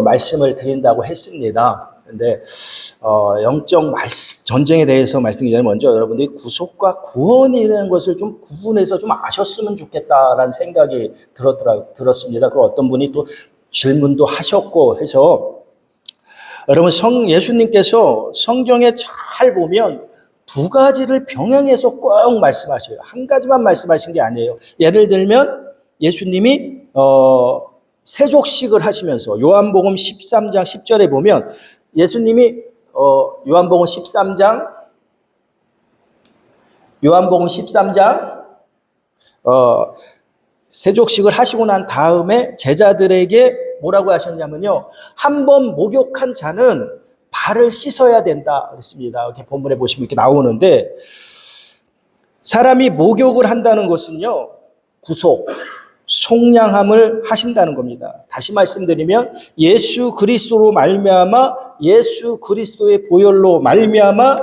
말씀을 드린다고 했습니다. 근데 영적 전쟁에 대해서 말씀드리기 전에 먼저 여러분들이 구속과 구원이라는 것을 좀 구분해서 좀 아셨으면 좋겠다라는 생각이 들었습니다. 그 어떤 분이 또 질문도 하셨고 해서, 여러분 예수님께서 성경에 잘 보면 두 가지를 병행해서 꼭 말씀하셔요. 한 가지만 말씀하신 게 아니에요. 예를 들면 예수님이 세족식을 하시면서 요한복음 13장 10절에 보면 예수님이 요한복음 13장 세족식을 하시고 난 다음에 제자들에게 뭐라고 하셨냐면요, 한 번 목욕한 자는 발을 씻어야 된다 그랬습니다. 이렇게 본문에 보시면 이렇게 나오는데, 사람이 목욕을 한다는 것은요, 구속, 속량함을 하신다는 겁니다. 다시 말씀드리면 예수 그리스도로 말미암아, 예수 그리스도의 보혈로 말미암아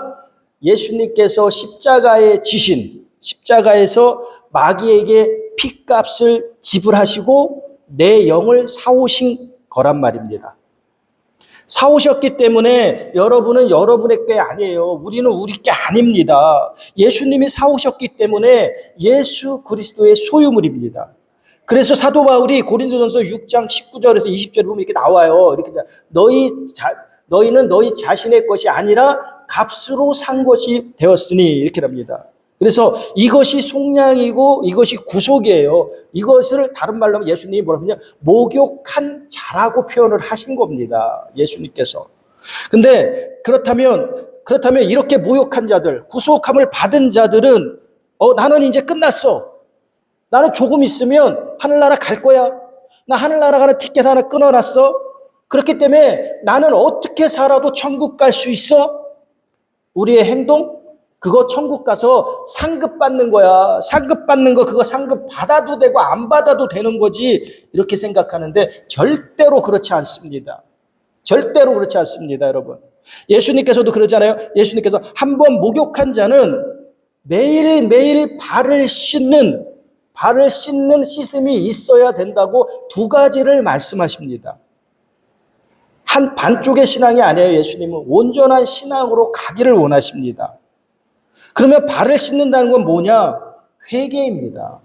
예수님께서 십자가에 지신, 십자가에서 마귀에게 피값을 지불하시고 내 영을 사오신 거란 말입니다. 사오셨기 때문에 여러분은 여러분의 게 아니에요. 우리는 우리 게 아닙니다. 예수님이 사오셨기 때문에 예수 그리스도의 소유물입니다. 그래서 사도 바울이 고린도전서 6장 19절에서 20절에 보면 이렇게 나와요. 이렇게 너희는 너희 자신의 것이 아니라 값으로 산 것이 되었으니, 이렇게 합니다. 그래서 이것이 속량이고 이것이 구속이에요. 이것을 다른 말로 하면 예수님이 뭐라고 하냐, 목욕한 자라고 표현을 하신 겁니다. 예수님께서. 근데 그렇다면 이렇게 목욕한 자들, 구속함을 받은 자들은 나는 이제 끝났어. 나는 조금 있으면 하늘나라 갈 거야. 나 하늘나라 가는 티켓 하나 끊어놨어. 그렇기 때문에 나는 어떻게 살아도 천국 갈 수 있어? 우리의 행동? 그거 천국 가서 상급 받는 거야. 상급 받는 거, 그거 상급 받아도 되고 안 받아도 되는 거지, 이렇게 생각하는데 절대로 그렇지 않습니다. 절대로 그렇지 않습니다, 여러분. 예수님께서도 그러잖아요. 예수님께서 한 번 목욕한 자는 매일매일 발을 씻는 씻음이 있어야 된다고 두 가지를 말씀하십니다. 한 반쪽의 신앙이 아니에요. 예수님은 온전한 신앙으로 가기를 원하십니다. 그러면 발을 씻는다는 건 뭐냐? 회개입니다.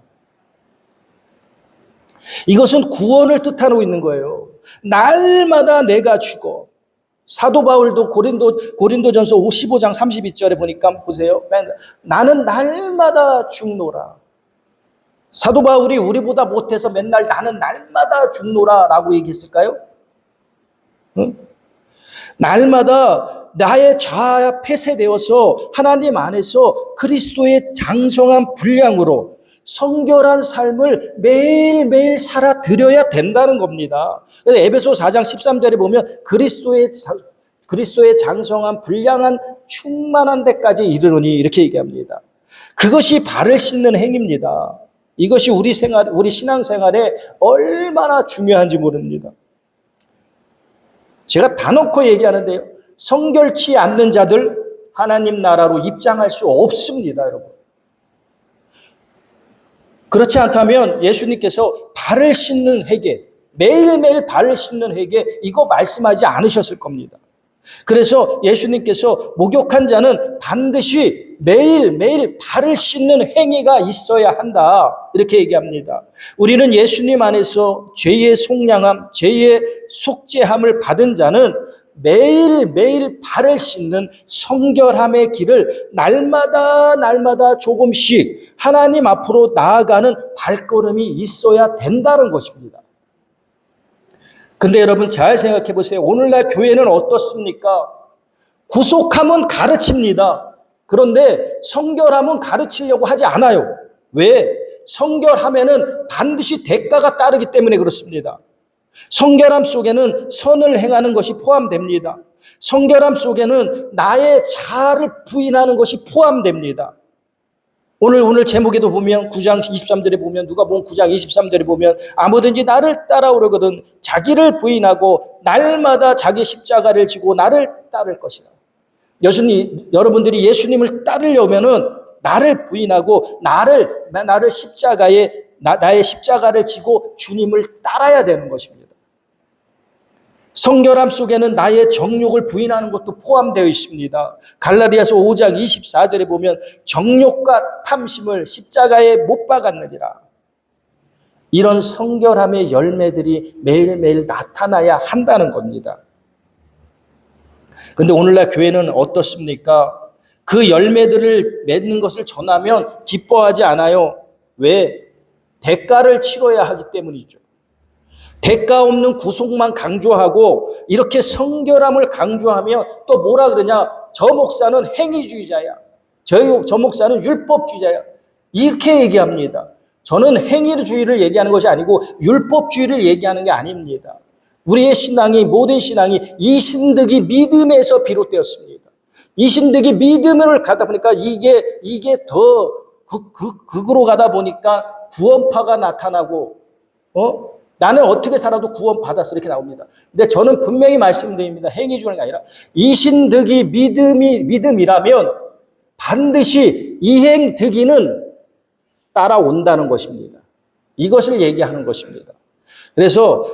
이것은 구원을 뜻하고 있는 거예요. 날마다 내가 죽어. 사도 바울도 고린도전서 15장 32절에 보니까 보세요. 나는 날마다 죽노라. 사도 바울이 우리보다 못해서 맨날 나는 날마다 죽노라라고 얘기했을까요? 응? 날마다 나의 자아 폐쇄되어서 하나님 안에서 그리스도의 장성한 분량으로 성결한 삶을 매일매일 살아드려야 된다는 겁니다. 그래서 에베소 4장 13절에 보면 그리스도의 장성한 분량한 충만한 데까지 이르노니, 이렇게 얘기합니다. 그것이 발을 씻는 행위입니다. 이것이 우리 신앙생활에 얼마나 중요한지 모릅니다. 제가 다 놓고 얘기하는데요, 성결치 않는 자들 하나님 나라로 입장할 수 없습니다, 여러분. 그렇지 않다면 예수님께서 발을 씻는 회개, 매일매일 발을 씻는 회개, 이거 말씀하지 않으셨을 겁니다. 그래서 예수님께서 목욕한 자는 반드시 매일매일 발을 씻는 행위가 있어야 한다, 이렇게 얘기합니다. 우리는 예수님 안에서 죄의 속량함, 죄의 속죄함을 받은 자는 매일매일 발을 씻는 성결함의 길을 날마다 조금씩 하나님 앞으로 나아가는 발걸음이 있어야 된다는 것입니다. 근데 여러분 잘 생각해 보세요. 오늘날 교회는 어떻습니까? 구속함은 가르칩니다. 그런데 성결함은 가르치려고 하지 않아요. 왜? 성결함에는 반드시 대가가 따르기 때문에 그렇습니다. 성결함 속에는 선을 행하는 것이 포함됩니다. 성결함 속에는 나의 자아를 부인하는 것이 포함됩니다. 오늘 제목에도 보면 9장 23절에 보면, 누가복음 9장 23절에 보면 아무든지 나를 따라오려거든 자기를 부인하고 날마다 자기 십자가를 지고 나를 따를 것이라. 여러분들이 예수님을 따르려면은 나를 부인하고 나를 나의 십자가를 지고 주님을 따라야 되는 것입니다. 성결함 속에는 나의 정욕을 부인하는 것도 포함되어 있습니다. 갈라디아서 5장 24절에 보면 정욕과 탐심을 십자가에 못 박았느니라. 이런 성결함의 열매들이 매일매일 나타나야 한다는 겁니다. 그런데 오늘날 교회는 어떻습니까? 그 열매들을 맺는 것을 전하면 기뻐하지 않아요. 왜? 대가를 치러야 하기 때문이죠. 대가 없는 구속만 강조하고 이렇게 성결함을 강조하면 또 뭐라 그러냐? 저 목사는 행위주의자야. 저 목사는 율법주의자야. 이렇게 얘기합니다. 저는 행위주의를 얘기하는 것이 아니고 율법주의를 얘기하는 게 아닙니다. 우리의 신앙이, 모든 신앙이 이 신득이 믿음에서 비롯되었습니다. 이 신득이 믿음을 가다 보니까 이게 더 극으로 가다 보니까 구원파가 나타나고, 나는 어떻게 살아도 구원 받았어 이렇게 나옵니다. 근데 저는 분명히 말씀드립니다. 행위주의가 아니라 이 신득이 믿음이라면 반드시 이행득이는 따라온다는 것입니다. 이것을 얘기하는 것입니다. 그래서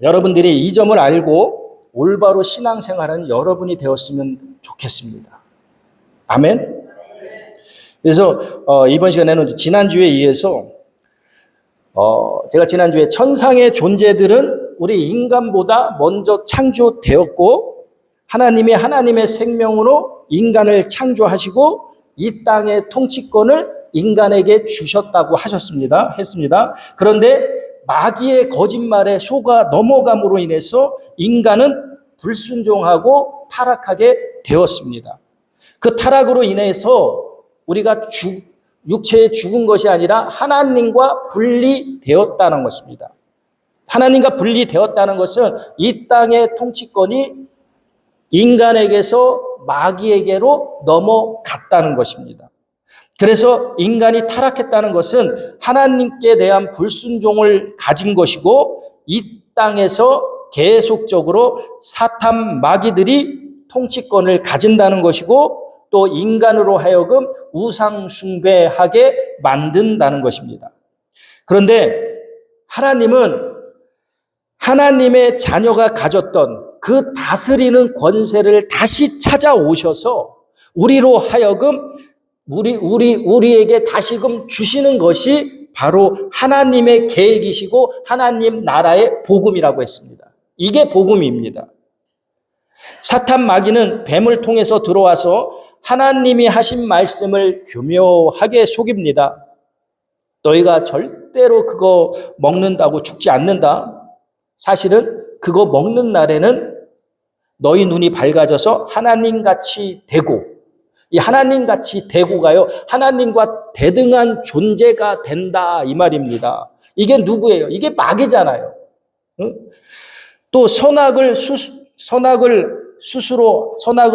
여러분들이 이 점을 알고 올바로 신앙생활하는 여러분이 되었으면 좋겠습니다. 아멘. 그래서 이번 시간에는 지난주에 이어서 제가 지난주에 천상의 존재들은 우리 인간보다 먼저 창조되었고 하나님의 생명으로 인간을 창조하시고 이 땅의 통치권을 인간에게 주셨다고 했습니다. 그런데 마귀의 거짓말에 속아 넘어감으로 인해서 인간은 불순종하고 타락하게 되었습니다. 그 타락으로 인해서 우리가 육체에 죽은 것이 아니라 하나님과 분리되었다는 것입니다. 하나님과 분리되었다는 것은 이 땅의 통치권이 인간에게서 마귀에게로 넘어갔다는 것입니다. 그래서 인간이 타락했다는 것은 하나님께 대한 불순종을 가진 것이고 이 땅에서 계속적으로 사탄 마귀들이 통치권을 가진다는 것이고 또 인간으로 하여금 우상 숭배하게 만든다는 것입니다. 그런데 하나님은 하나님의 자녀가 가졌던 그 다스리는 권세를 다시 찾아오셔서 우리로 하여금 우리에게 다시금 주시는 것이 바로 하나님의 계획이시고 하나님 나라의 복음이라고 했습니다. 이게 복음입니다. 사탄 마귀는 뱀을 통해서 들어와서 하나님이 하신 말씀을 교묘하게 속입니다. 너희가 절대로 그거 먹는다고 죽지 않는다. 사실은 그거 먹는 날에는 너희 눈이 밝아져서 하나님같이 되고, 이 하나님같이 되고가요, 하나님과 대등한 존재가 된다 이 말입니다. 이게 누구예요? 이게 마귀잖아요. 또 선악을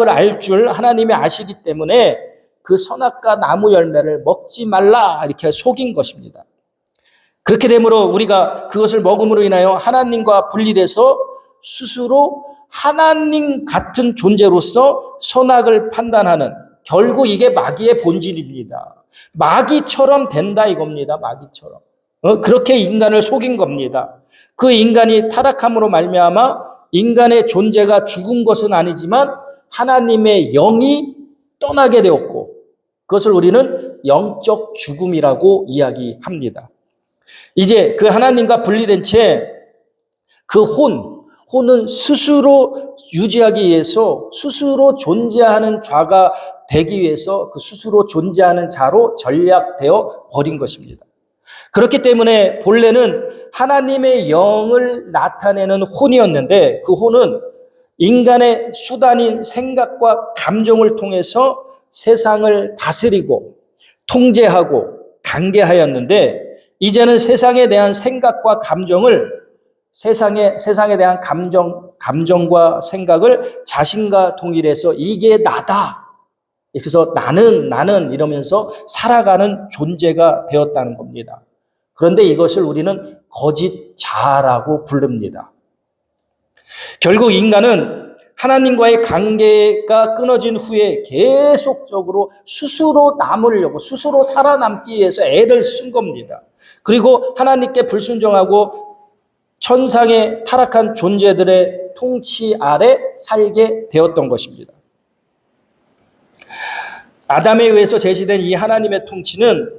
알 줄 하나님이 아시기 때문에 그 선악과 나무 열매를 먹지 말라 이렇게 속인 것입니다. 그렇게 되므로 우리가 그것을 먹음으로 인하여 하나님과 분리돼서 스스로 하나님 같은 존재로서 선악을 판단하는, 결국 이게 마귀의 본질입니다. 마귀처럼 된다 이겁니다. 마귀처럼. 그렇게 인간을 속인 겁니다. 그 인간이 타락함으로 말미암아 인간의 존재가 죽은 것은 아니지만 하나님의 영이 떠나게 되었고, 그것을 우리는 영적 죽음이라고 이야기합니다. 이제 그 하나님과 분리된 채 그 혼은 스스로 유지하기 위해서, 스스로 존재하는 좌가 되기 위해서 그 스스로 존재하는 자로 전략되어 버린 것입니다. 그렇기 때문에 본래는 하나님의 영을 나타내는 혼이었는데 그 혼은 인간의 수단인 생각과 감정을 통해서 세상을 다스리고 통제하고 관계하였는데, 이제는 세상에 대한 생각과 감정을 세상에 대한 감정과 생각을 자신과 동일해서 이게 나다. 그래서 나는 이러면서 살아가는 존재가 되었다는 겁니다. 그런데 이것을 우리는 거짓 자아라고 부릅니다. 결국 인간은 하나님과의 관계가 끊어진 후에 계속적으로 스스로 남으려고, 스스로 살아남기 위해서 애를 쓴 겁니다. 그리고 하나님께 불순종하고 천상의 타락한 존재들의 통치 아래 살게 되었던 것입니다. 아담에 의해서 제시된 이 하나님의 통치는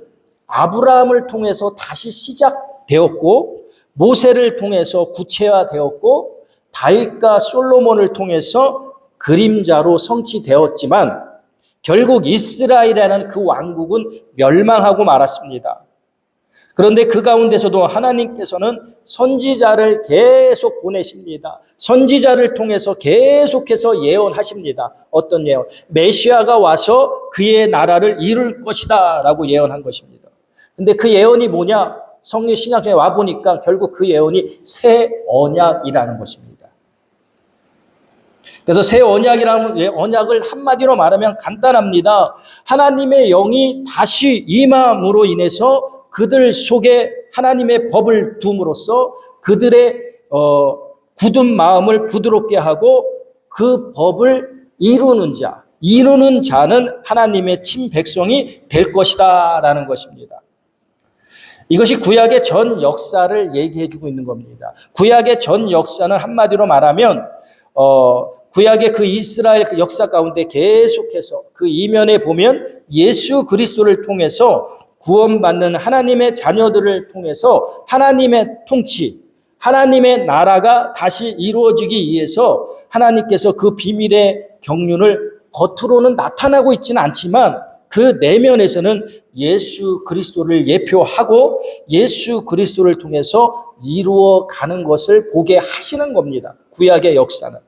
아브라함을 통해서 다시 시작되었고, 모세를 통해서 구체화되었고, 다윗과 솔로몬을 통해서 그림자로 성취되었지만 결국 이스라엘이라는 그 왕국은 멸망하고 말았습니다. 그런데 그 가운데서도 하나님께서는 선지자를 계속 보내십니다. 선지자를 통해서 계속해서 예언하십니다. 어떤 예언? 메시아가 와서 그의 나라를 이룰 것이다 라고 예언한 것입니다. 근데 그 예언이 뭐냐? 성경 신약에 와보니까 결국 그 예언이 새 언약이라는 것입니다. 그래서 새 언약이라는 언약을 한마디로 말하면 간단합니다. 하나님의 영이 다시 임함으로 인해서 그들 속에 하나님의 법을 둠으로써 그들의 굳은 마음을 부드럽게 하고 그 법을 이루는 자는 하나님의 친백성이 될 것이다 라는 것입니다. 이것이 구약의 전 역사를 얘기해 주고 있는 겁니다. 구약의 전 역사는 한마디로 말하면 구약의 그 이스라엘 역사 가운데 계속해서 그 이면에 보면 예수 그리스도를 통해서 구원받는 하나님의 자녀들을 통해서 하나님의 통치, 하나님의 나라가 다시 이루어지기 위해서 하나님께서 그 비밀의 경륜을 겉으로는 나타나고 있지는 않지만 그 내면에서는 예수 그리스도를 예표하고 예수 그리스도를 통해서 이루어가는 것을 보게 하시는 겁니다. 구약의 역사는.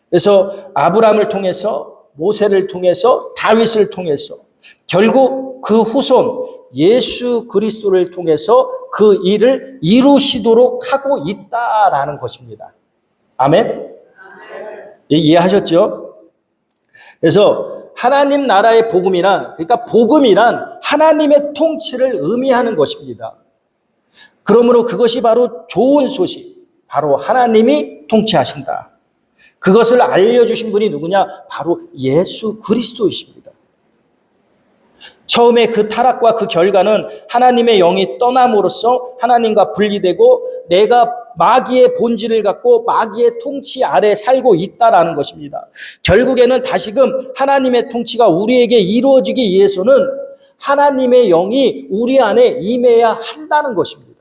그래서 아브라함을 통해서, 모세를 통해서, 다윗을 통해서 결국 그 후손 예수 그리스도를 통해서 그 일을 이루시도록 하고 있다라는 것입니다. 아멘? 이해하셨죠? 그래서 하나님 나라의 복음이란, 그러니까 복음이란 하나님의 통치를 의미하는 것입니다. 그러므로 그것이 바로 좋은 소식, 바로 하나님이 통치하신다. 그것을 알려주신 분이 누구냐? 바로 예수 그리스도이십니다. 처음에 그 타락과 그 결과는 하나님의 영이 떠남으로써 하나님과 분리되고 내가 마귀의 본질을 갖고 마귀의 통치 아래 살고 있다라는 것입니다. 결국에는 다시금 하나님의 통치가 우리에게 이루어지기 위해서는 하나님의 영이 우리 안에 임해야 한다는 것입니다.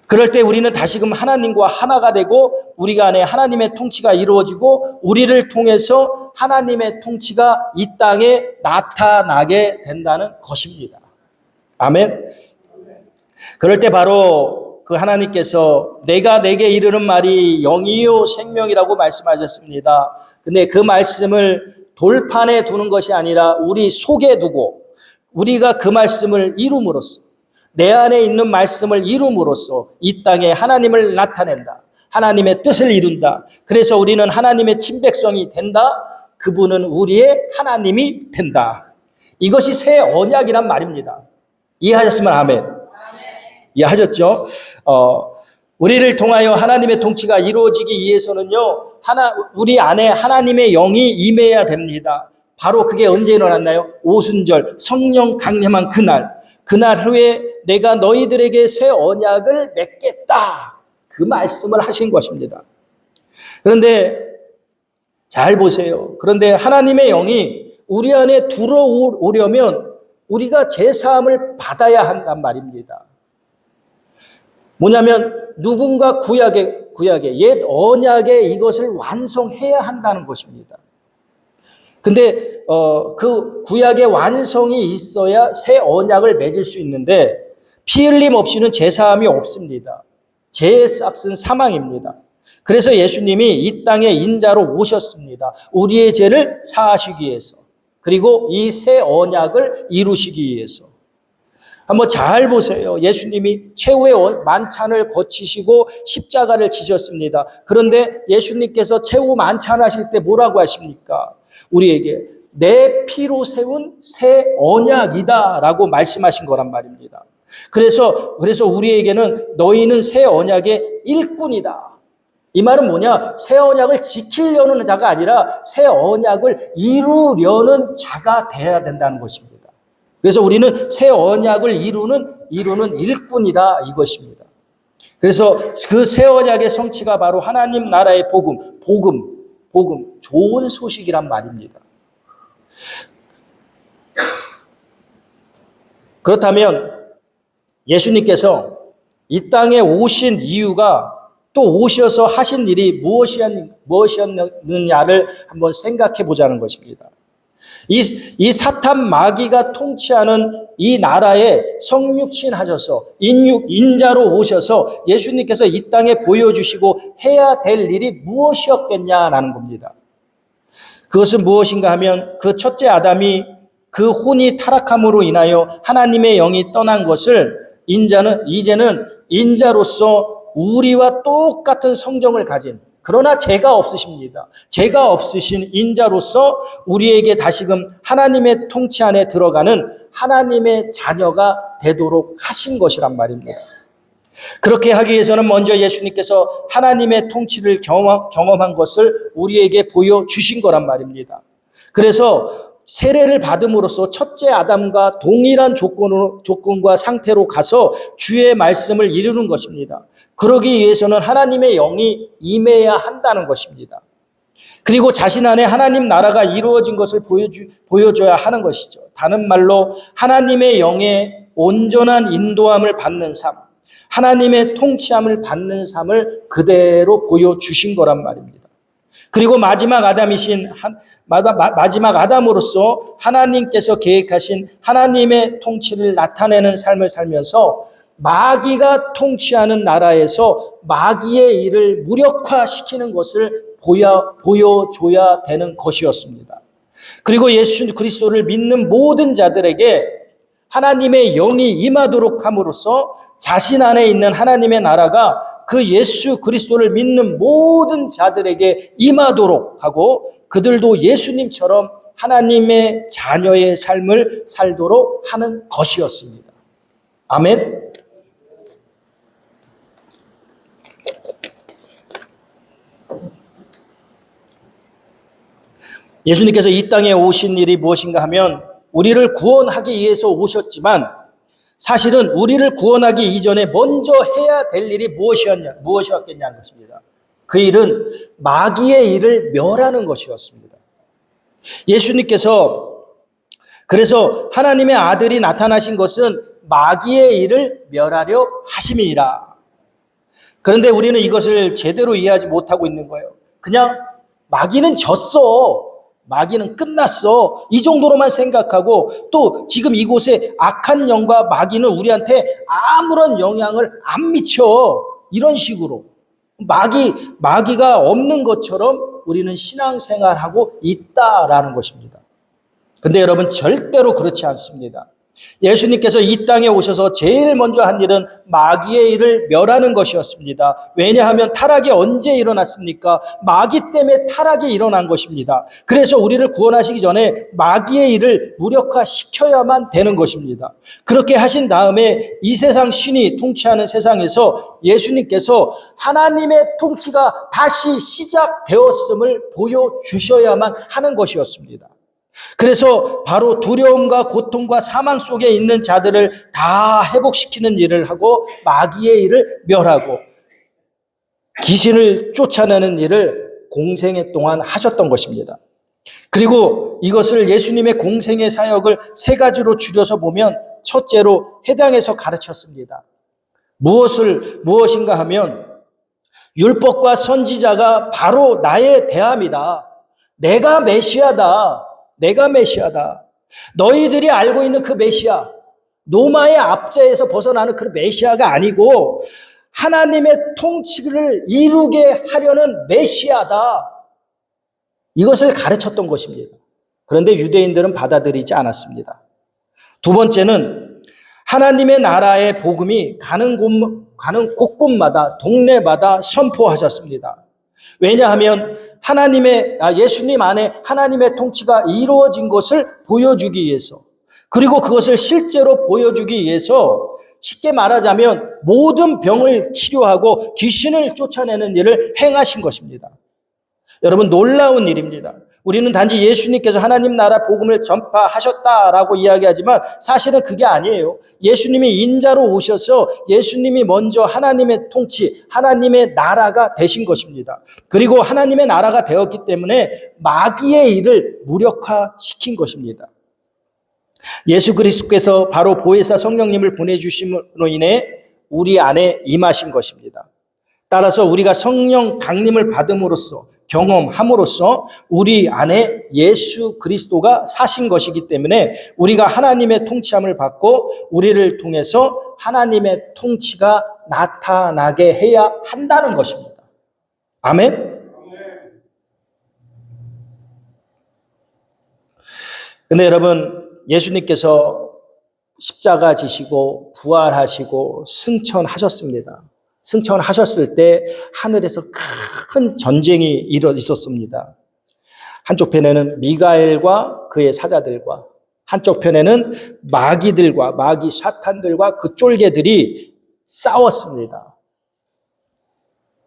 그럴 때 우리는 다시금 하나님과 하나가 되고 우리 안에 하나님의 통치가 이루어지고 우리를 통해서 하나님의 통치가 이 땅에 나타나게 된다는 것입니다. 아멘. 그럴 때 바로 그 하나님께서 내가 내게 이르는 말이 영이요 생명이라고 말씀하셨습니다. 근데 그 말씀을 돌판에 두는 것이 아니라 우리 속에 두고 우리가 그 말씀을 이룸으로써 내 안에 있는 말씀을 이룸으로써 이 땅에 하나님을 나타낸다. 하나님의 뜻을 이룬다. 그래서 우리는 하나님의 친백성이 된다. 그분은 우리의 하나님이 된다. 이것이 새 언약이란 말입니다. 이해하셨으면 아멘. 이해하셨죠? 우리를 통하여 하나님의 통치가 이루어지기 위해서는요, 우리 안에 하나님의 영이 임해야 됩니다. 바로 그게 언제 일어났나요? 오순절 성령 강림한 그날 후에 내가 너희들에게 새 언약을 맺겠다. 그 말씀을 하신 것입니다. 그런데 잘 보세요. 그런데 하나님의 영이 우리 안에 들어오려면 우리가 제사함을 받아야 한단 말입니다. 뭐냐면 누군가 구약의 옛 언약에 이것을 완성해야 한다는 것입니다. 근데 그 구약의 완성이 있어야 새 언약을 맺을 수 있는데 피 흘림 없이는 제사함이 없습니다. 죄의 싹은 사망입니다. 그래서 예수님이 이 땅에 인자로 오셨습니다. 우리의 죄를 사하시기 위해서, 그리고 이 새 언약을 이루시기 위해서. 한번 잘 보세요. 예수님이 최후의 만찬을 거치시고 십자가를 지셨습니다. 그런데 예수님께서 최후 만찬하실 때 뭐라고 하십니까? 우리에게 내 피로 세운 새 언약이다 라고 말씀하신 거란 말입니다. 그래서 우리에게는 너희는 새 언약의 일꾼이다. 이 말은 뭐냐? 새 언약을 지키려는 자가 아니라 새 언약을 이루려는 자가 돼야 된다는 것입니다. 그래서 우리는 새 언약을 이루는 일꾼이다 이것입니다. 그래서 그 새 언약의 성취가 바로 하나님 나라의 복음, 좋은 소식이란 말입니다. 그렇다면 예수님께서 이 땅에 오신 이유가 또 오셔서 하신 일이 무엇이었느냐를 한번 생각해 보자는 것입니다. 이 사탄 마귀가 통치하는 이 나라에 성육신 하셔서 인자로 오셔서 예수님께서 이 땅에 보여주시고 해야 될 일이 무엇이었겠냐라는 겁니다. 그것은 무엇인가 하면 그 첫째 아담이 그 혼이 타락함으로 인하여 하나님의 영이 떠난 것을 이제는 인자로서 우리와 똑같은 성정을 가진, 그러나 죄가 없으십니다. 죄가 없으신 인자로서 우리에게 다시금 하나님의 통치 안에 들어가는 하나님의 자녀가 되도록 하신 것이란 말입니다. 그렇게 하기 위해서는 먼저 예수님께서 하나님의 통치를 경험한 것을 우리에게 보여주신 거란 말입니다. 그래서 세례를 받음으로써 첫째 아담과 동일한 조건과 상태로 가서 주의 말씀을 이루는 것입니다. 그러기 위해서는 하나님의 영이 임해야 한다는 것입니다. 그리고 자신 안에 하나님 나라가 이루어진 것을 보여줘야 하는 것이죠. 다른 말로 하나님의 영의 온전한 인도함을 받는 삶, 하나님의 통치함을 받는 삶을 그대로 보여주신 거란 말입니다. 그리고 마지막 아담으로서 하나님께서 계획하신 하나님의 통치를 나타내는 삶을 살면서 마귀가 통치하는 나라에서 마귀의 일을 무력화시키는 것을 보여줘야 되는 것이었습니다. 그리고 예수 그리스도를 믿는 모든 자들에게 하나님의 영이 임하도록 함으로써 자신 안에 있는 하나님의 나라가 그 예수 그리스도를 믿는 모든 자들에게 임하도록 하고 그들도 예수님처럼 하나님의 자녀의 삶을 살도록 하는 것이었습니다. 아멘. 예수님께서 이 땅에 오신 일이 무엇인가 하면 우리를 구원하기 위해서 오셨지만 사실은 우리를 구원하기 이전에 먼저 해야 될 일이 무엇이었겠냐는 것입니다. 그 일은 마귀의 일을 멸하는 것이었습니다. 예수님께서 그래서 하나님의 아들이 나타나신 것은 마귀의 일을 멸하려 하심이니라. 그런데 우리는 이것을 제대로 이해하지 못하고 있는 거예요. 그냥 마귀는 졌어. 마귀는 끝났어. 이 정도로만 생각하고 또 지금 이곳에 악한 영과 마귀는 우리한테 아무런 영향을 안 미쳐. 이런 식으로. 마귀가 없는 것처럼 우리는 신앙생활하고 있다라는 것입니다. 근데 여러분 절대로 그렇지 않습니다. 예수님께서 이 땅에 오셔서 제일 먼저 한 일은 마귀의 일을 멸하는 것이었습니다. 왜냐하면 타락이 언제 일어났습니까? 마귀 때문에 타락이 일어난 것입니다. 그래서 우리를 구원하시기 전에 마귀의 일을 무력화시켜야만 되는 것입니다. 그렇게 하신 다음에 이 세상 신이 통치하는 세상에서 예수님께서 하나님의 통치가 다시 시작되었음을 보여주셔야만 하는 것이었습니다. 그래서 바로 두려움과 고통과 사망 속에 있는 자들을 다 회복시키는 일을 하고 마귀의 일을 멸하고 귀신을 쫓아내는 일을 공생애 동안 하셨던 것입니다. 그리고 이것을 예수님의 공생애 사역을 세 가지로 줄여서 보면 첫째로 해당해서 가르쳤습니다. 무엇인가 하면 율법과 선지자가 바로 나의 대함이다. 내가 메시아다. 너희들이 알고 있는 그 메시아, 로마의 압제에서 벗어나는 그 메시아가 아니고 하나님의 통치를 이루게 하려는 메시아다. 이것을 가르쳤던 것입니다. 그런데 유대인들은 받아들이지 않았습니다. 두 번째는 하나님의 나라의 복음이 가는 곳곳마다 동네마다 선포하셨습니다. 왜냐하면 예수님 안에 하나님의 통치가 이루어진 것을 보여주기 위해서, 그리고 그것을 실제로 보여주기 위해서 쉽게 말하자면 모든 병을 치료하고 귀신을 쫓아내는 일을 행하신 것입니다. 여러분 놀라운 일입니다. 우리는 단지 예수님께서 하나님 나라 복음을 전파하셨다라고 이야기하지만 사실은 그게 아니에요. 예수님이 인자로 오셔서 예수님이 먼저 하나님의 통치, 하나님의 나라가 되신 것입니다. 그리고 하나님의 나라가 되었기 때문에 마귀의 일을 무력화시킨 것입니다. 예수 그리스도께서 바로 보혜사 성령님을 보내주심으로 인해 우리 안에 임하신 것입니다. 따라서 우리가 성령 강림을 받음으로써 경험함으로써 우리 안에 예수 그리스도가 사신 것이기 때문에 우리가 하나님의 통치함을 받고 우리를 통해서 하나님의 통치가 나타나게 해야 한다는 것입니다. 아멘? 근데 여러분, 예수님께서 십자가 지시고 부활하시고 승천하셨습니다. 승천하셨을 때 하늘에서 큰 전쟁이 있었습니다. 한쪽 편에는 미가엘과 그의 사자들과 한쪽 편에는 마귀들과 마귀 사탄들과 그 쫄개들이 싸웠습니다.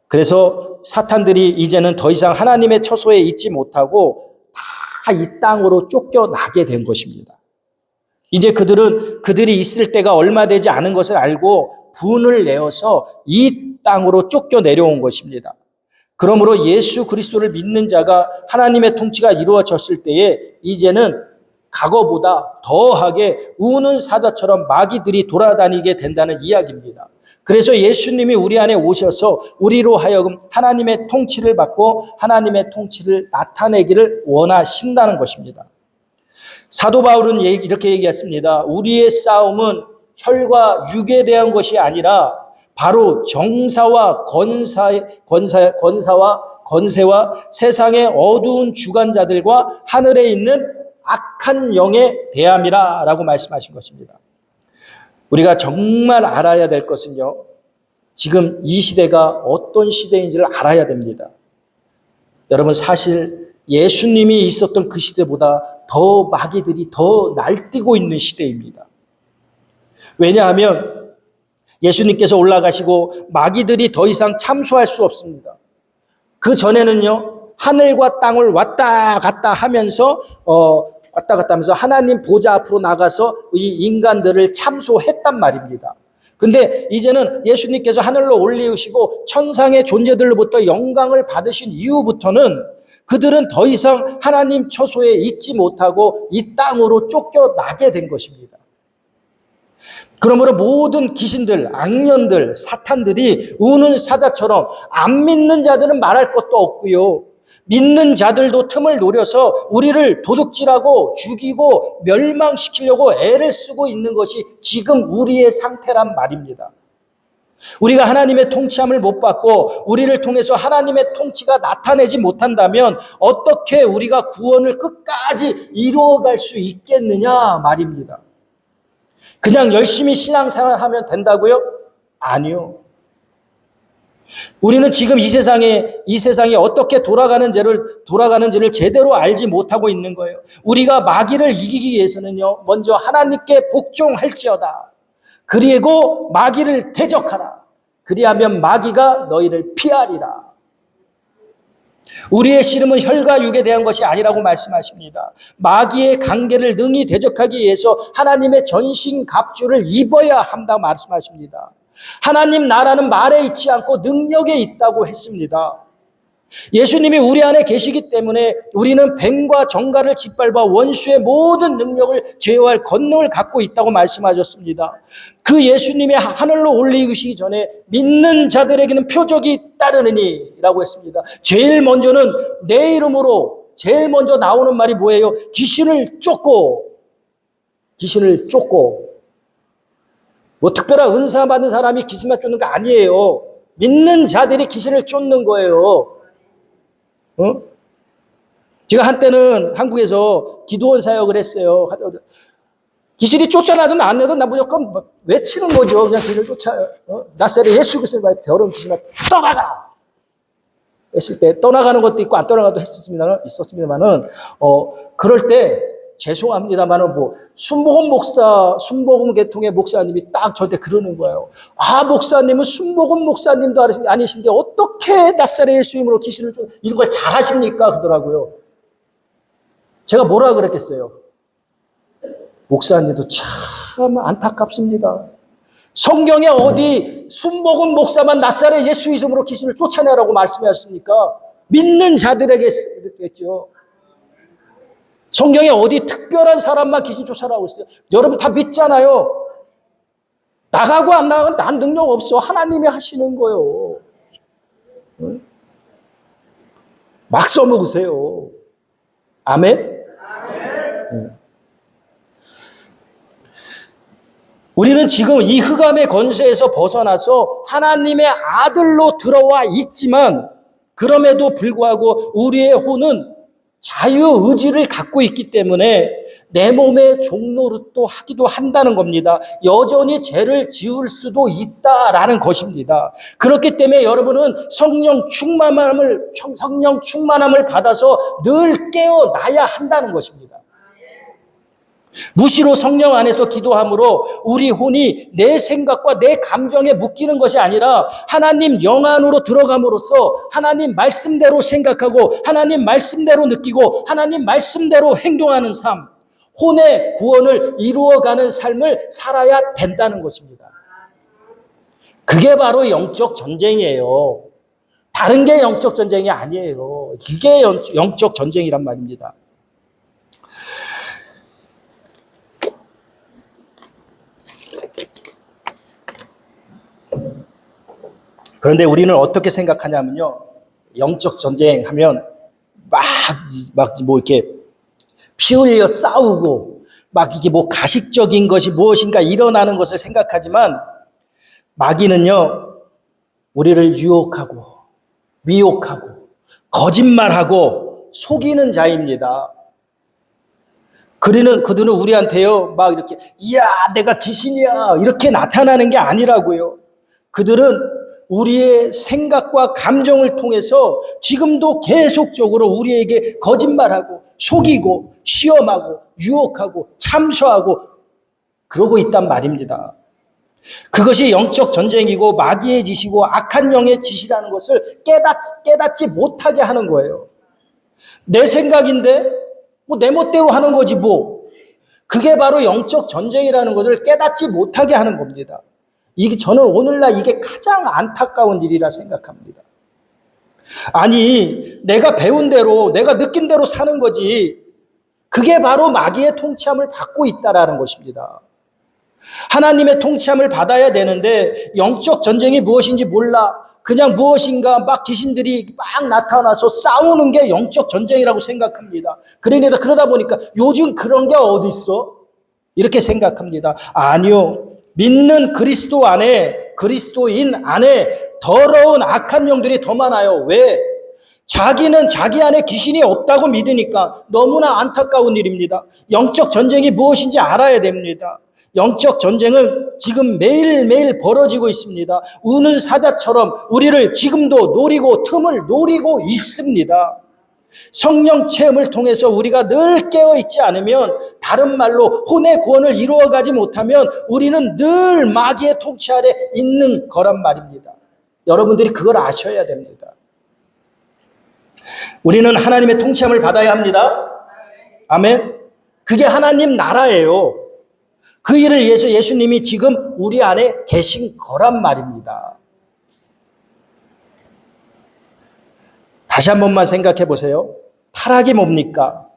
그래서 사탄들이 이제는 더 이상 하나님의 처소에 있지 못하고 다 이 땅으로 쫓겨나게 된 것입니다. 이제 그들이 있을 때가 얼마 되지 않은 것을 알고 분을 내어서 이 땅으로 쫓겨 내려온 것입니다. 그러므로 예수 그리스도를 믿는 자가 하나님의 통치가 이루어졌을 때에 이제는 과거보다 더하게 우는 사자처럼 마귀들이 돌아다니게 된다는 이야기입니다. 그래서 예수님이 우리 안에 오셔서 우리로 하여금 하나님의 통치를 받고 하나님의 통치를 나타내기를 원하신다는 것입니다. 사도 바울은 이렇게 얘기했습니다. 우리의 싸움은 혈과 육에 대한 것이 아니라 바로 정사와 권세와 세상의 어두운 주관자들과 하늘에 있는 악한 영에 대함이라 라고 말씀하신 것입니다. 우리가 정말 알아야 될 것은요, 지금 이 시대가 어떤 시대인지를 알아야 됩니다. 여러분, 사실 예수님이 있었던 그 시대보다 더 마귀들이 더 날뛰고 있는 시대입니다. 왜냐하면 예수님께서 올라가시고 마귀들이 더 이상 참소할 수 없습니다. 그 전에는요, 하늘과 땅을 왔다 갔다 하면서 하나님 보좌 앞으로 나가서 이 인간들을 참소했단 말입니다. 근데 이제는 예수님께서 하늘로 올리우시고 천상의 존재들로부터 영광을 받으신 이후부터는 그들은 더 이상 하나님 처소에 있지 못하고 이 땅으로 쫓겨나게 된 것입니다. 그러므로 모든 귀신들, 악년들, 사탄들이 우는 사자처럼 안 믿는 자들은 말할 것도 없고요. 믿는 자들도 틈을 노려서 우리를 도둑질하고 죽이고 멸망시키려고 애를 쓰고 있는 것이 지금 우리의 상태란 말입니다. 우리가 하나님의 통치함을 못 받고 우리를 통해서 하나님의 통치가 나타내지 못한다면 어떻게 우리가 구원을 끝까지 이루어갈 수 있겠느냐 말입니다. 그냥 열심히 신앙생활하면 된다고요? 아니요. 우리는 지금 이 세상이 어떻게 돌아가는지를 제대로 알지 못하고 있는 거예요. 우리가 마귀를 이기기 위해서는요, 먼저 하나님께 복종할지어다. 그리고 마귀를 대적하라. 그리하면 마귀가 너희를 피하리라. 우리의 씨름은 혈과 육에 대한 것이 아니라고 말씀하십니다. 마귀의 관계를 능히 대적하기 위해서 하나님의 전신갑주를 입어야 한다고 말씀하십니다. 하나님 나라는 말에 있지 않고 능력에 있다고 했습니다. 예수님이 우리 안에 계시기 때문에 우리는 뱀과 정갈을 짓밟아 원수의 모든 능력을 제어할 권능을 갖고 있다고 말씀하셨습니다. 그 예수님이 하늘로 올리시기 전에 믿는 자들에게는 표적이 따르느니 라고 했습니다. 제일 먼저는 내 이름으로 제일 먼저 나오는 말이 뭐예요? 귀신을 쫓고 뭐 특별한 은사 받은 사람이 귀신만 쫓는 거 아니에요. 믿는 자들이 귀신을 쫓는 거예요. 제가 한때는 한국에서 기도원 사역을 했어요. 귀신이 쫓아나든 안 나든 나 무조건 외치는 거죠. 그냥 귀신을 쫓아요. 나사렛 예수 그리스도의 말에 더러운 귀신아 떠나가! 했을 때 떠나가는 것도 있고 안 떠나가도 있었습니다만은 그럴 때 죄송합니다만은 순복음 계통의 목사님이 딱 저한테 그러는 거예요. 아, 목사님은 순복음 목사님도 아니신데 어떻게 나사렛 예수 이름으로 귀신을 이런 걸 잘하십니까? 그러더라고요. 제가 뭐라 그랬겠어요? 목사님도 참 안타깝습니다. 성경에 어디 순복음 목사만 나사렛 예수 이름으로 귀신을 쫓아내라고 말씀하셨습니까? 믿는 자들에게 했죠. 성경에 어디 특별한 사람만 귀신 쫓아라고 했어요. 여러분 다 믿잖아요. 나가고 안 나가면 난 능력 없어. 하나님이 하시는 거예요. 응? 막 써먹으세요. 아멘? 응. 우리는 지금 이 흑암의 권세에서 벗어나서 하나님의 아들로 들어와 있지만 그럼에도 불구하고 우리의 혼은 자유의지를 갖고 있기 때문에 내 몸의 종노릇도 하기도 한다는 겁니다. 여전히 죄를 지을 수도 있다라는 것입니다. 그렇기 때문에 여러분은 성령 충만함을 받아서 늘 깨어나야 한다는 것입니다. 무시로 성령 안에서 기도함으로 우리 혼이 내 생각과 내 감정에 묶이는 것이 아니라 하나님 영 안으로 들어감으로써 하나님 말씀대로 생각하고 하나님 말씀대로 느끼고 하나님 말씀대로 행동하는 삶, 혼의 구원을 이루어가는 삶을 살아야 된다는 것입니다. 그게 바로 영적 전쟁이에요. 다른 게 영적 전쟁이 아니에요. 이게 영적 전쟁이란 말입니다. 그런데 우리는 어떻게 생각하냐면요. 영적 전쟁 하면 뭐 이렇게 피 흘려 싸우고 이게 뭐 가식적인 것이 무엇인가 일어나는 것을 생각하지만 마귀는요. 우리를 유혹하고 미혹하고 거짓말하고 속이는 자입니다. 그들은 우리한테요. 이렇게 이야 내가 귀신이야 이렇게 나타나는 게 아니라고요. 그들은 우리의 생각과 감정을 통해서 지금도 계속적으로 우리에게 거짓말하고 속이고 시험하고 유혹하고 참소하고 그러고 있단 말입니다. 그것이 영적 전쟁이고 마귀의 짓이고 악한 영의 짓이라는 것을 깨닫지 못하게 하는 거예요. 내 생각인데 내 멋대로 하는 거지 뭐. 그게 바로 영적 전쟁이라는 것을 깨닫지 못하게 하는 겁니다. 저는 오늘날 이게 가장 안타까운 일이라 생각합니다. 아니, 내가 배운 대로, 내가 느낀 대로 사는 거지. 그게 바로 마귀의 통치함을 받고 있다라는 것입니다. 하나님의 통치함을 받아야 되는데 영적 전쟁이 무엇인지 몰라. 그냥 무엇인가 귀신들이 나타나서 싸우는 게 영적 전쟁이라고 생각합니다. 그러다 보니까 요즘 그런 게 어디 있어? 이렇게 생각합니다. 아니요. 믿는 그리스도인 안에 더러운 악한 영들이 더 많아요. 왜? 자기는 자기 안에 귀신이 없다고 믿으니까 너무나 안타까운 일입니다. 영적 전쟁이 무엇인지 알아야 됩니다. 영적 전쟁은 지금 매일매일 벌어지고 있습니다. 우는 사자처럼 우리를 지금도 틈을 노리고 있습니다. 성령 체험을 통해서 우리가 늘 깨어있지 않으면 다른 말로 혼의 구원을 이루어가지 못하면 우리는 늘 마귀의 통치 아래 있는 거란 말입니다. 여러분들이 그걸 아셔야 됩니다. 우리는 하나님의 통치함을 받아야 합니다. 아멘. 그게 하나님 나라예요. 그 일을 위해서 예수님이 지금 우리 안에 계신 거란 말입니다. 다시 한 번만 생각해 보세요. 타락이 뭡니까?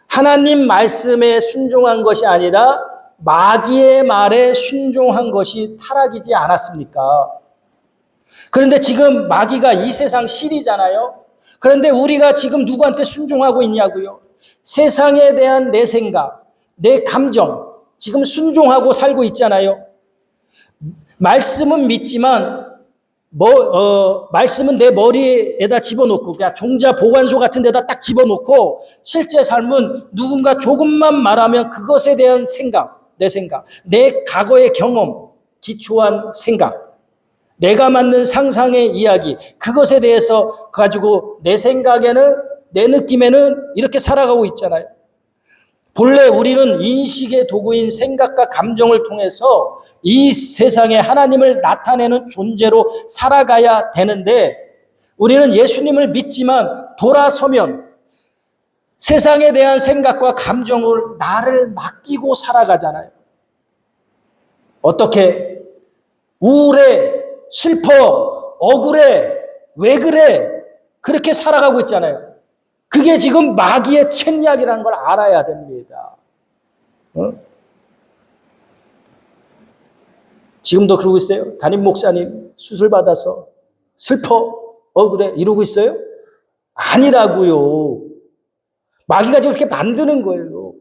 하나님 말씀에 순종한 것이 아니라 마귀의 말에 순종한 것이 타락이지 않았습니까? 그런데 지금 마귀가 이 세상 신이잖아요. 그런데 우리가 지금 누구한테 순종하고 있냐고요? 세상에 대한 내 생각, 내 감정, 지금 순종하고 살고 있잖아요. 말씀은 믿지만 말씀은 내 머리에다 집어넣고 그냥 종자 보관소 같은 데다 딱 집어넣고 실제 삶은 누군가 조금만 말하면 그것에 대한 생각, 내 과거의 경험, 기초한 생각, 내가 만든 상상의 이야기, 그것에 대해서 가지고 내 생각에는, 내 느낌에는 이렇게 살아가고 있잖아요. 본래 우리는 인식의 도구인 생각과 감정을 통해서 이 세상에 하나님을 나타내는 존재로 살아가야 되는데 우리는 예수님을 믿지만 돌아서면 세상에 대한 생각과 감정을 나를 맡기고 살아가잖아요. 어떻게? 우울해, 슬퍼, 억울해, 왜 그래? 그렇게 살아가고 있잖아요. 그게 지금 마귀의 책략이라는 걸 알아야 됩니다. 지금도 그러고 있어요? 담임 목사님 수술 받아서 슬퍼, 억울해 이러고 있어요? 아니라고요. 마귀가 지금 그렇게 만드는 거예요.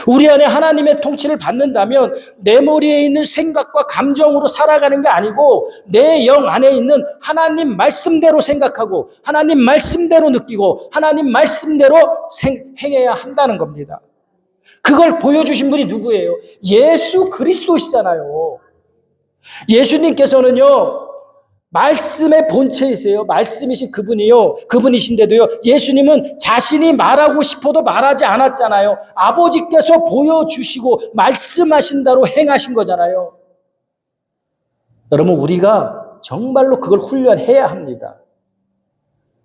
우리 안에 하나님의 통치를 받는다면 내 머리에 있는 생각과 감정으로 살아가는 게 아니고 내 영 안에 있는 하나님 말씀대로 생각하고 하나님 말씀대로 느끼고 하나님 말씀대로 행해야 한다는 겁니다. 그걸 보여주신 분이 누구예요? 예수 그리스도시잖아요. 예수님께서는요, 말씀의 본체이세요. 말씀이신 그분이신데도요, 예수님은 자신이 말하고 싶어도 말하지 않았잖아요. 아버지께서 보여주시고 말씀하신 대로 행하신 거잖아요. 여러분, 우리가 정말로 그걸 훈련해야 합니다.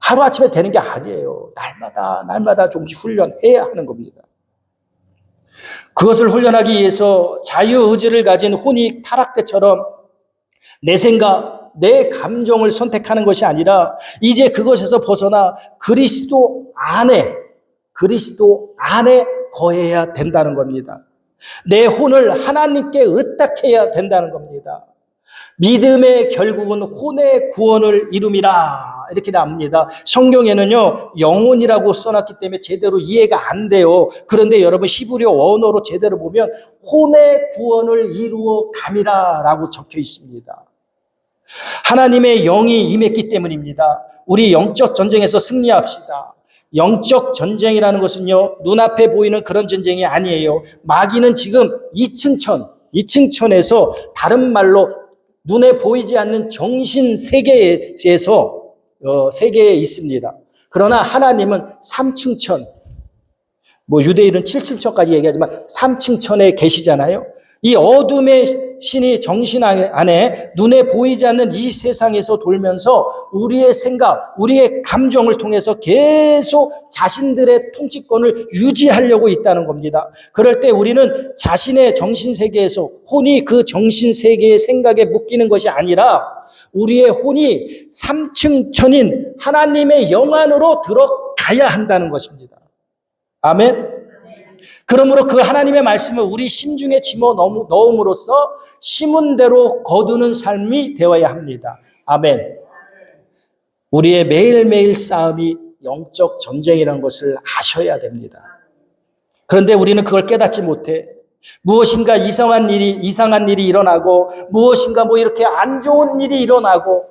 하루아침에 되는 게 아니에요. 날마다 조금씩 훈련해야 하는 겁니다. 그것을 훈련하기 위해서 자유의지를 가진 혼이 타락대처럼 내 생각, 내 감정을 선택하는 것이 아니라 이제 그것에서 벗어나 그리스도 안에 거해야 된다는 겁니다. 내 혼을 하나님께 의탁해야 된다는 겁니다. 믿음의 결국은 혼의 구원을 이룸이라 이렇게 나옵니다. 성경에는요, 영혼이라고 써놨기 때문에 제대로 이해가 안 돼요. 그런데 여러분 히브리어 원어로 제대로 보면 혼의 구원을 이루어 감이라 라고 적혀 있습니다. 하나님의 영이 임했기 때문입니다. 우리 영적 전쟁에서 승리합시다. 영적 전쟁이라는 것은요, 눈앞에 보이는 그런 전쟁이 아니에요. 마귀는 지금 2층천에서 다른 말로 눈에 보이지 않는 정신 세계에서 세계에 있습니다. 그러나 하나님은 3층천, 유대인은 7층천까지 얘기하지만 3층천에 계시잖아요. 이 어둠의 신이 정신 안에 눈에 보이지 않는 이 세상에서 돌면서 우리의 생각, 우리의 감정을 통해서 계속 자신들의 통치권을 유지하려고 있다는 겁니다. 그럴 때 우리는 자신의 정신세계에서 혼이 그 정신세계의 생각에 묶이는 것이 아니라 우리의 혼이 3층 천인 하나님의 영 안으로 들어가야 한다는 것입니다. 아멘. 그러므로 그 하나님의 말씀을 우리 심중에 집어넣음으로써 심은 대로 거두는 삶이 되어야 합니다. 아멘. 우리의 매일매일 싸움이 영적 전쟁이라는 것을 아셔야 됩니다. 그런데 우리는 그걸 깨닫지 못해. 무엇인가 이상한 일이 일어나고 무엇인가 이렇게 안 좋은 일이 일어나고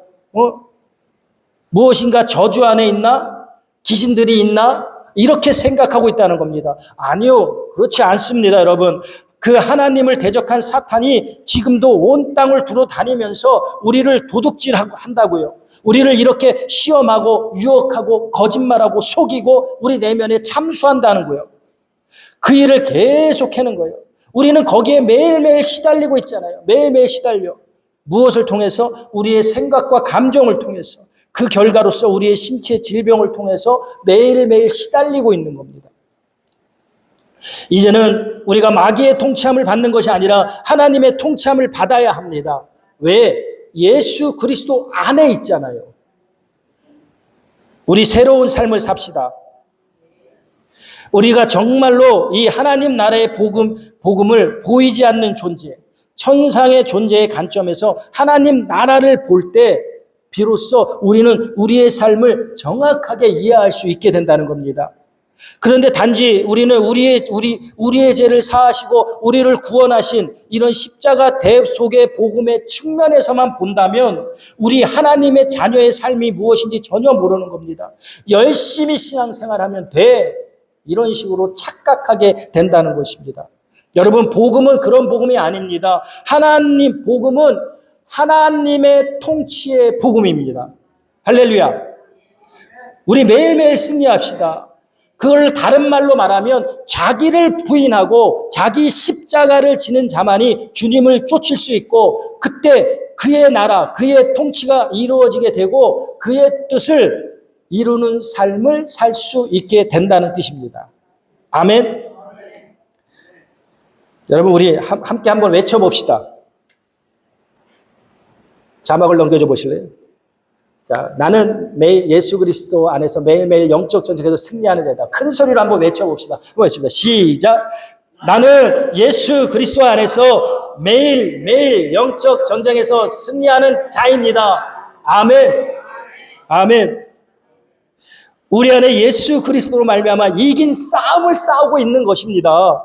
무엇인가 저주 안에 있나? 귀신들이 있나? 이렇게 생각하고 있다는 겁니다. 아니요, 그렇지 않습니다, 여러분. 그 하나님을 대적한 사탄이 지금도 온 땅을 두루다니면서 우리를 도둑질하고 한다고요. 우리를 이렇게 시험하고 유혹하고 거짓말하고 속이고 우리 내면에 참수한다는 거예요. 그 일을 계속 하는 거예요. 우리는 거기에 매일매일 시달리고 있잖아요. 매일매일 시달려. 무엇을 통해서? 우리의 생각과 감정을 통해서. 그 결과로서 우리의 신체 질병을 통해서 매일매일 시달리고 있는 겁니다. 이제는 우리가 마귀의 통치함을 받는 것이 아니라 하나님의 통치함을 받아야 합니다. 왜? 예수 그리스도 안에 있잖아요. 우리 새로운 삶을 삽시다. 우리가 정말로 이 하나님 나라의 복음을 보이지 않는 존재, 천상의 존재의 관점에서 하나님 나라를 볼 때 비로소 우리는 우리의 삶을 정확하게 이해할 수 있게 된다는 겁니다. 그런데 단지 우리는 우리의 죄를 사하시고 우리를 구원하신 이런 십자가 대속의 복음의 측면에서만 본다면 우리 하나님의 자녀의 삶이 무엇인지 전혀 모르는 겁니다. 열심히 신앙생활하면 돼. 이런 식으로 착각하게 된다는 것입니다. 여러분, 복음은 그런 복음이 아닙니다. 복음은 하나님의 통치의 복음입니다. 할렐루야. 우리 매일매일 승리합시다. 그걸 다른 말로 말하면 자기를 부인하고 자기 십자가를 지는 자만이 주님을 쫓을 수 있고 그때 그의 나라, 그의 통치가 이루어지게 되고 그의 뜻을 이루는 삶을 살 수 있게 된다는 뜻입니다. 아멘. 여러분, 우리 함께 한번 외쳐봅시다. 자막을 넘겨줘 보실래요? 자, 나는 매일 예수 그리스도 안에서 매일매일 영적 전쟁에서 승리하는 자이다. 큰 소리로 한번 외쳐봅시다. 한번 외칩니다. 시작. 나는 예수 그리스도 안에서 매일매일 영적 전쟁에서 승리하는 자입니다. 아멘. 아멘. 우리 안에 예수 그리스도로 말미암아 이긴 싸움을 싸우고 있는 것입니다.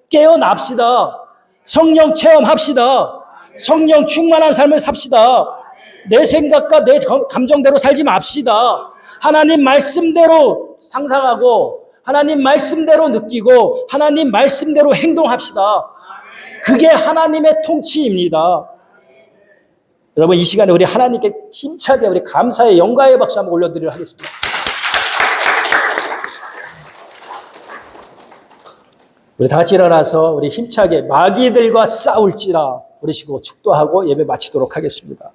깨어납시다. 성령 체험합시다. 성령 충만한 삶을 삽시다. 내 생각과 내 감정대로 살지 맙시다. 하나님 말씀대로 상상하고 하나님 말씀대로 느끼고 하나님 말씀대로 행동합시다. 그게 하나님의 통치입니다. 여러분, 이 시간에 우리 하나님께 힘차게 우리 감사의 영광의 박수 한번 올려드리도록 하겠습니다. 우리 다 같이 일어나서 우리 힘차게 마귀들과 싸울지라 부르시고 축도하고 예배 마치도록 하겠습니다.